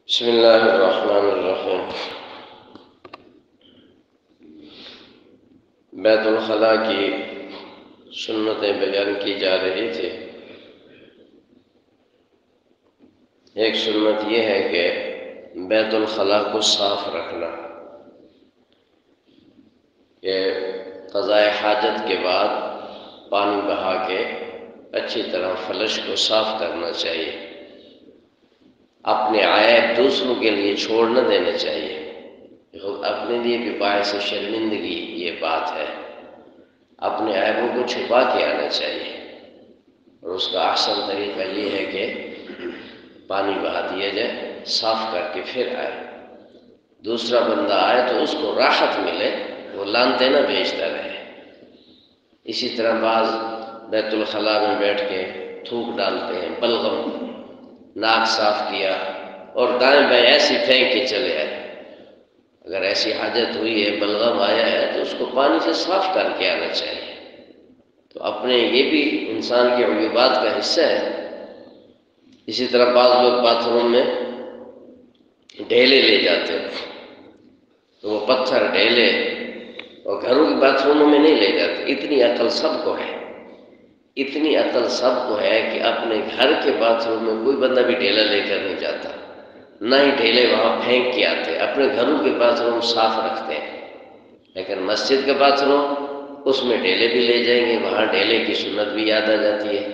بسم اللہ الرحمن الرحیم۔ بیت الخلاء کی سنتیں بیان کی جا رہی تھی۔ ایک سنت یہ ہے کہ بیت الخلاء کو صاف رکھنا، کہ قضاء حاجت کے بعد پانی بہا کے اچھی طرح فلش کو صاف کرنا چاہیے، اپنے عیب دوسروں کے لیے چھوڑ نہ دینا چاہیے، اپنے لیے بھی باعث شرمندگی یہ بات ہے۔ اپنے عیبوں کو چھپا کے آنا چاہیے، اور اس کا احسن طریقہ یہ ہے کہ پانی بہا دیا جائے، صاف کر کے پھر آئے۔ دوسرا بندہ آئے تو اس کو راحت ملے، وہ لانتے نہ بھیجتا رہے۔ اسی طرح بعض بیت الخلاء میں بیٹھ کے تھوک ڈالتے ہیں، بلغم، ناک صاف کیا اور دائیں بائیں ایسی پھینک کے چلے آئے۔ اگر ایسی حاجت ہوئی ہے، بلغم آیا ہے، تو اس کو پانی سے صاف کر کے آنا چاہیے۔ تو اپنے یہ بھی انسان کے عیوبات کا حصہ ہے۔ اسی طرح بعض لوگ باتھ روم میں ڈھیلے لے جاتے ہیں، تو وہ پتھر ڈھیلے اور گھروں کے باتھ روموں میں نہیں لے جاتے۔ اتنی عقل سب کو ہے، اتنی عقل سب کو ہے کہ اپنے گھر کے باتھ روم میں کوئی بندہ بھی ڈھیلا لے کر نہیں جاتا، نہ ہی ڈھیلے وہاں پھینک کے آتے، اپنے گھروں کے باتھ روم صاف رکھتے ہیں۔ لیکن مسجد کا باتھ روم، اس میں ڈھیلے بھی لے جائیں گے، وہاں ڈھیلے کی سنت بھی یاد آ جاتی ہے،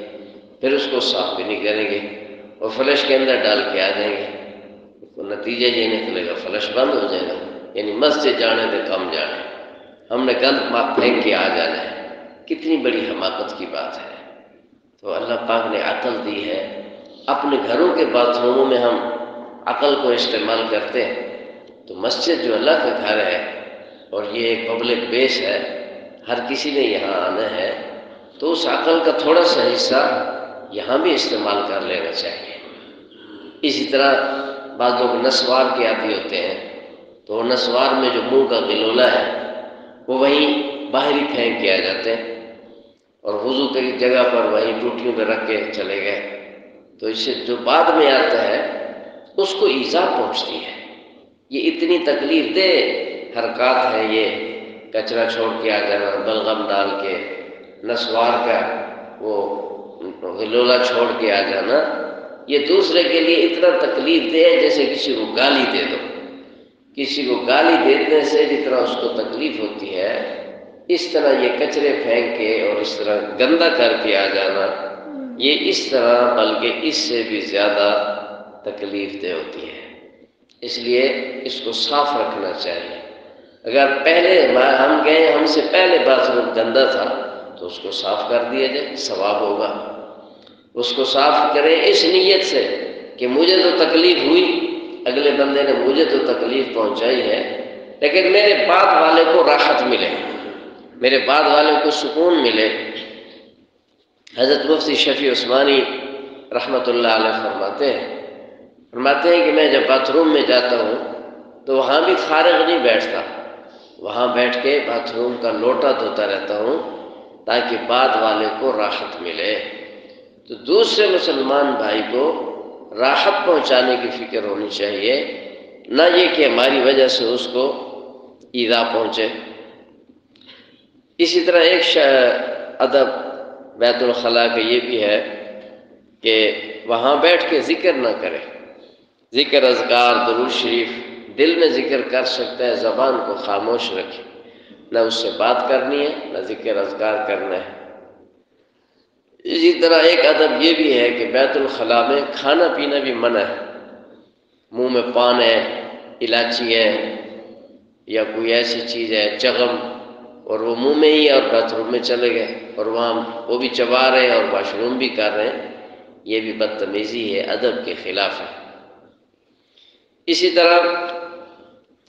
پھر اس کو صاف بھی نہیں کریں گے اور فلش کے اندر ڈال کے آ جائیں گے، تو نتیجہ یہ نکلے گا فلش بند ہو جائے گا۔ یعنی مسجد جانے سے کم جانے، ہم نے گند پھینک کے آ جانا ہے، کتنی بڑی حماقت کی بات ہے۔ تو اللہ پاک نے عقل دی ہے، اپنے گھروں کے باتھ روموں میں ہم عقل کو استعمال کرتے ہیں، تو مسجد جو اللہ کا گھر ہے اور یہ ایک پبلک بیس ہے، ہر کسی نے یہاں آنا ہے، تو اس عقل کا تھوڑا سا حصہ یہاں بھی استعمال کر لینا چاہیے۔ اسی طرح بعض لوگ نسوار کے عادی ہوتے ہیں، تو نسوار میں جو منہ کا گلولا ہے وہ وہیں باہر ہی پھینک کے آ جاتے ہیں، اور وضو کی جگہ پر وہیں ٹوٹیوں پہ رکھ کے چلے گئے، تو اس سے جو بعد میں آتا ہے اس کو ایذا پہنچتی ہے۔ یہ اتنی تکلیف دہ حرکات ہے، یہ کچرا چھوڑ کے آ جانا، بلغم ڈال کے، نسوار کا وہ گلولا چھوڑ کے آ جانا، یہ دوسرے کے لیے اتنا تکلیف دہ ہے جیسے کسی کو گالی دے دو۔ کسی کو گالی دینے سے جتنا اس کو تکلیف ہوتی ہے، اس طرح یہ کچرے پھینک کے اور اس طرح گندا کر کے آ جانا، یہ اس طرح بلکہ اس سے بھی زیادہ تکلیف دہ ہوتی ہے۔ اس لیے اس کو صاف رکھنا چاہیے۔ اگر پہلے ہم گئے، ہم سے پہلے باتھ روم گندا تھا، تو اس کو صاف کر دیا جائے، ثواب ہوگا۔ اس کو صاف کریں اس نیت سے کہ مجھے تو تکلیف ہوئی، اگلے بندے نے مجھے تو تکلیف پہنچائی ہے، لیکن میرے بعد والے کو راحت ملے، میرے بعد والے کو سکون ملے۔ حضرت مفتی شفیع عثمانی رحمۃ اللہ علیہ فرماتے ہیں کہ میں جب باتھ روم میں جاتا ہوں تو وہاں بھی فارغ نہیں بیٹھتا، وہاں بیٹھ کے باتھ روم کا لوٹا دھوتا رہتا ہوں تاکہ بعد والے کو راحت ملے۔ تو دوسرے مسلمان بھائی کو راحت پہنچانے کی فکر ہونی چاہیے، نہ یہ کہ ہماری وجہ سے اس کو ایذا پہنچے۔ اسی طرح ایک ادب بیت الخلاء کا یہ بھی ہے کہ وہاں بیٹھ کے ذکر نہ کرے، ذکر اذکار درود شریف دل میں ذکر کر سکتا ہے، زبان کو خاموش رکھے، نہ اس سے بات کرنی ہے نہ ذکر اذکار کرنا ہے۔ اسی طرح ایک ادب یہ بھی ہے کہ بیت الخلاء میں کھانا پینا بھی منع ہے۔ منہ میں پان ہے، الائچی ہے یا کوئی ایسی چیز ہے، چغم، اور وہ منہ میں ہی اور باتھ روم میں چلے گئے اور وہاں وہ بھی چبا رہے ہیں اور واش روم بھی کر رہے ہیں، یہ بھی بدتمیزی ہے، ادب کے خلاف ہے۔ اسی طرح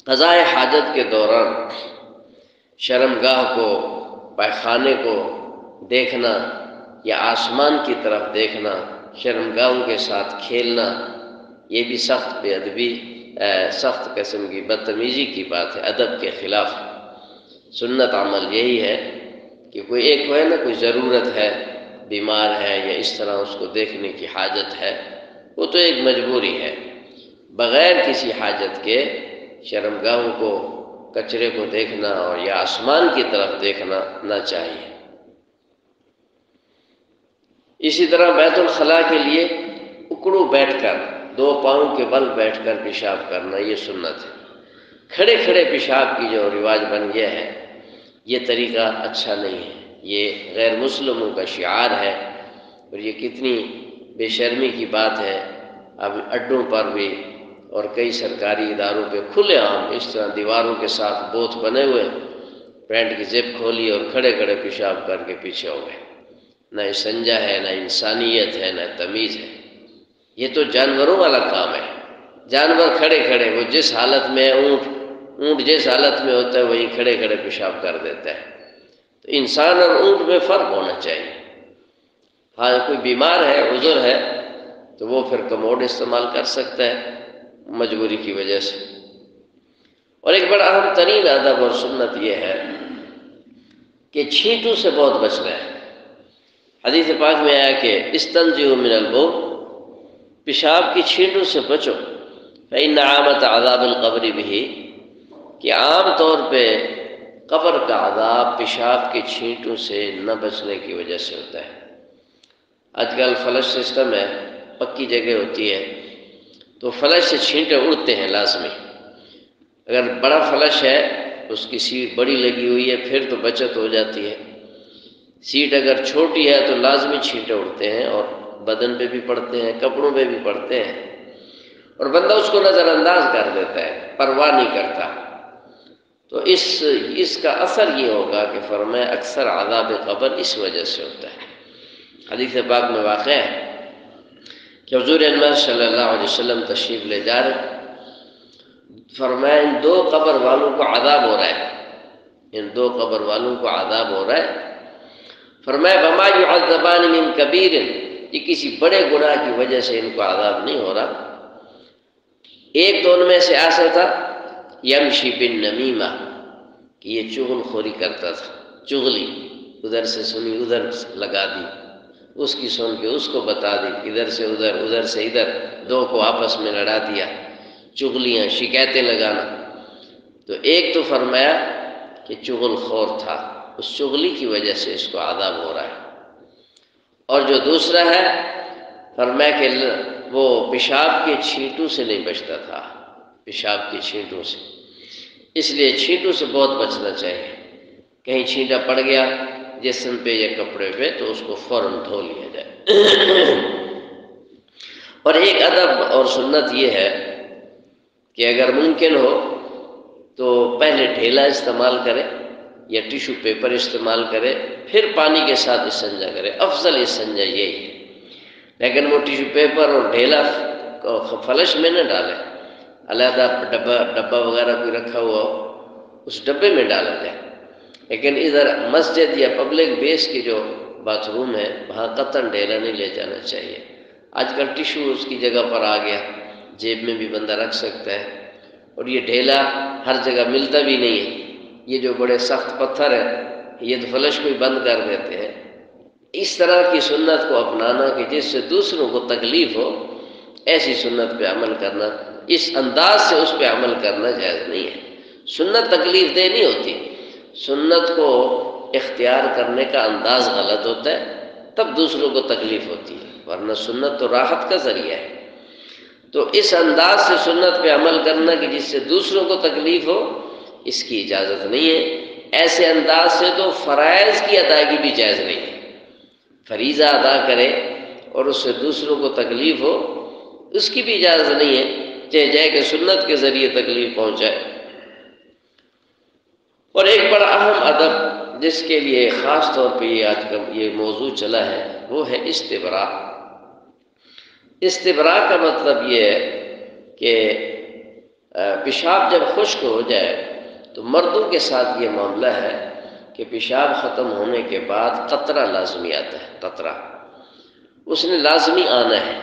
قضاء حاجت کے دوران شرمگاہ کو، پائخانے کو دیکھنا یا آسمان کی طرف دیکھنا، شرمگاہوں کے ساتھ کھیلنا، یہ بھی سخت بے ادبی، سخت قسم کی بدتمیزی کی بات ہے، ادب کے خلاف ہے۔ سنت عمل یہی ہے کہ کوئی ایک ہے نا، کوئی ضرورت ہے، بیمار ہے یا اس طرح اس کو دیکھنے کی حاجت ہے، وہ تو ایک مجبوری ہے۔ بغیر کسی حاجت کے شرمگاہوں کو، کچرے کو دیکھنا اور یا آسمان کی طرف دیکھنا نہ چاہیے۔ اسی طرح بیت الخلاء کے لیے اکڑو بیٹھ کر، دو پاؤں کے بل بیٹھ کر پیشاب کرنا یہ سنت ہے۔ کھڑے کھڑے پیشاب کی جو رواج بن گیا ہے یہ طریقہ اچھا نہیں ہے، یہ غیر مسلموں کا شعار ہے، اور یہ کتنی بے شرمی کی بات ہے۔ اب اڈوں پر بھی اور کئی سرکاری اداروں پہ کھلے عام اس طرح دیواروں کے ساتھ بوتھ بنے ہوئے، پینٹ کی زپ کھولی اور کھڑے کھڑے پیشاب کر کے پیچھے ہو گئے۔ نہ استنجا ہے، نہ انسانیت ہے، نہ تمیز ہے۔ یہ تو جانوروں والا کام ہے۔ جانور کھڑے کھڑے، وہ جس حالت میں اونٹ جس حالت میں ہوتا ہے وہی کھڑے کھڑے پیشاب کر دیتا ہے۔ تو انسان اور اونٹ میں فرق ہونا چاہیے۔ ہاں کوئی بیمار ہے، عذر ہے، تو وہ پھر کموڈ استعمال کر سکتا ہے مجبوری کی وجہ سے۔ اور ایک بڑا اہم ترین ادب اور سنت یہ ہے کہ چھینٹوں سے بہت بچنا ہے۔ حدیث پاک میں آیا کہ استنزہوا من البول، پیشاب کی چھینٹوں سے بچو، فإن عامۃ عذاب القبر بھی، کہ عام طور پہ قبر کا عذاب پیشاب کی چھینٹوں سے نہ بچنے کی وجہ سے ہوتا ہے۔ آج کل فلش سسٹم ہے، پکی جگہ ہوتی ہے تو فلش سے چھینٹے اڑتے ہیں لازمی۔ اگر بڑا فلش ہے، اس کی سیٹ بڑی لگی ہوئی ہے، پھر تو بچت ہو جاتی ہے۔ سیٹ اگر چھوٹی ہے تو لازمی چھینٹے اڑتے ہیں، اور بدن پہ بھی پڑتے ہیں، کپڑوں پہ بھی پڑتے ہیں، اور بندہ اس کو نظر انداز کر دیتا ہے، پرواہ نہیں کرتا۔ تو اس کا اثر یہ ہوگا کہ فرمایا اکثر عذاب قبر اس وجہ سے ہوتا ہے۔ حدیث پاک میں واقع ہے کہ حضور انور صلی اللہ علیہ وسلم تشریف لے جا رہے، فرمایا ان دو قبر والوں کو عذاب ہو رہا ہے، ان دو قبر والوں کو عذاب ہو رہا ہے۔ فرمایا وما يعذبان من کبیر، یہ کسی بڑے گناہ کی وجہ سے ان کو عذاب نہیں ہو رہا۔ ایک تو ان میں سے ایسا تھا یمشی بالنمیمہ، کہ یہ چغل خوری کرتا تھا، چغلی، ادھر سے سنی ادھر لگا دی، اس کی سن کے اس کو بتا دی، ادھر سے ادھر، ادھر سے ادھر، دو کو آپس میں لڑا دیا، چغلیاں، شکایتیں لگانا۔ تو ایک تو فرمایا کہ چغل خور تھا، اس چغلی کی وجہ سے اس کو عذاب ہو رہا ہے۔ اور جو دوسرا ہے، فرمایا کہ وہ پیشاب کے چھینٹوں سے نہیں بچتا تھا، پیشاب کے چھینٹوں سے، اس لیے چھینٹوں سے بہت بچنا چاہیے۔ کہیں چھینٹا پڑ گیا جسم پہ یا کپڑے پہ تو اس کو فوراً دھو لیا جائے۔ اور ایک ادب اور سنت یہ ہے کہ اگر ممکن ہو تو پہلے ڈھیلا استعمال کرے یا ٹیشو پیپر استعمال کرے، پھر پانی کے ساتھ استنجا کرے، افضل استنجا یہی ہے۔ لیکن وہ ٹیشو پیپر اور ڈھیلا فلش میں نہ ڈالے، علیحدہ ڈبہ وغیرہ کوئی رکھا ہوا ہو اس ڈبے میں ڈالا جائے۔ لیکن ادھر مسجد یا پبلک بیس کے جو باتھ روم ہے وہاں قطعاً ڈھیلا نہیں لے جانا چاہیے۔ آج کل ٹیشو اس کی جگہ پر آ گیا، جیب میں بھی بندہ رکھ سکتا ہے، اور یہ ڈھیلا ہر جگہ ملتا بھی نہیں ہے۔ یہ جو بڑے سخت پتھر ہیں یہ تو فلش کو ہی بند کر دیتے ہیں۔ اس طرح کی سنت کو اپنانا کہ جس سے دوسروں کو تکلیف ہو، ایسی سنت پہ عمل کرنا، اس انداز سے اس پہ عمل کرنا جائز نہیں ہے۔ سنت تکلیف دہ نہیں ہوتی، سنت کو اختیار کرنے کا انداز غلط ہوتا ہے تب دوسروں کو تکلیف ہوتی ہے، ورنہ سنت تو راحت کا ذریعہ ہے۔ تو اس انداز سے سنت پہ عمل کرنا کہ جس سے دوسروں کو تکلیف ہو، اس کی اجازت نہیں ہے۔ ایسے انداز سے تو فرائض کی ادائیگی بھی جائز نہیں ہے۔ فریضہ ادا کرے اور اس سے دوسروں کو تکلیف ہو، اس کی بھی اجازت نہیں ہے، چاہے جائے کہ سنت کے ذریعے تکلیف پہنچائے۔ اور ایک بڑا اہم ادب جس کے لیے خاص طور پہ یہ آج کل یہ موضوع چلا ہے وہ ہے استبراء۔ استبراء کا مطلب یہ ہے کہ پیشاب جب خشک ہو جائے تو مردوں کے ساتھ یہ معاملہ ہے کہ پیشاب ختم ہونے کے بعد قطرہ لازمی آتا ہے، قطرہ اس نے لازمی آنا ہے،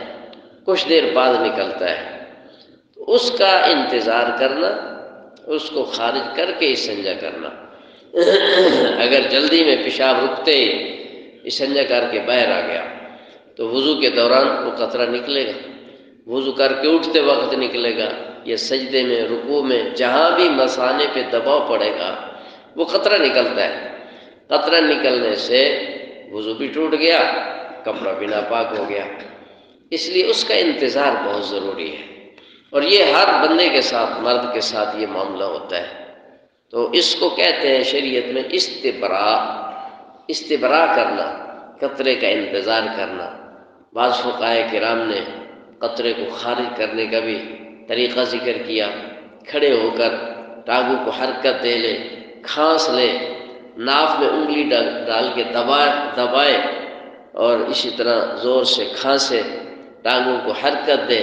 کچھ دیر بعد نکلتا ہے، تو اس کا انتظار کرنا، اس کو خارج کر کے استنجا کرنا۔ اگر جلدی میں پیشاب رکتے ہی استنجا کر کے باہر آ گیا تو وضو کے دوران وہ قطرہ نکلے گا، وضو کر کے اٹھتے وقت نکلے گا یا سجدے میں، رکوع میں، جہاں بھی مثانے پہ دباؤ پڑے گا وہ قطرہ نکلتا ہے، قطرہ نکلنے سے وضو بھی ٹوٹ گیا، کپڑا بھی ناپاک ہو گیا۔ اس لیے اس کا انتظار بہت ضروری ہے، اور یہ ہر بندے کے ساتھ، مرد کے ساتھ یہ معاملہ ہوتا ہے۔ تو اس کو کہتے ہیں شریعت میں استبراء، استبراء کرنا، قطرے کا انتظار کرنا۔ بعض فقہاء کرام نے قطرے کو خارج کرنے کا بھی طریقہ ذکر کیا، کھڑے ہو کر ٹانگوں کو حرکت دے لے، کھانس لے، ناف میں انگلی ڈال کے دبائے اور اسی طرح زور سے کھانسے، ٹانگوں کو حرکت دے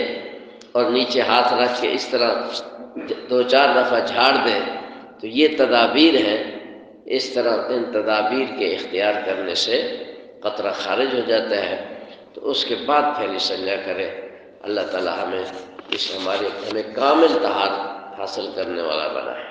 اور نیچے ہاتھ رکھ کے اس طرح 2-4 دفعہ جھاڑ دے، تو یہ تدابیر ہیں۔ اس طرح ان تدابیر کے اختیار کرنے سے قطرہ خارج ہو جاتا ہے، تو اس کے بعد پھیلی سنجا کرے۔ اللہ تعالی ہمیں ہمیں کامل طہارت حاصل کرنے والا بنائے۔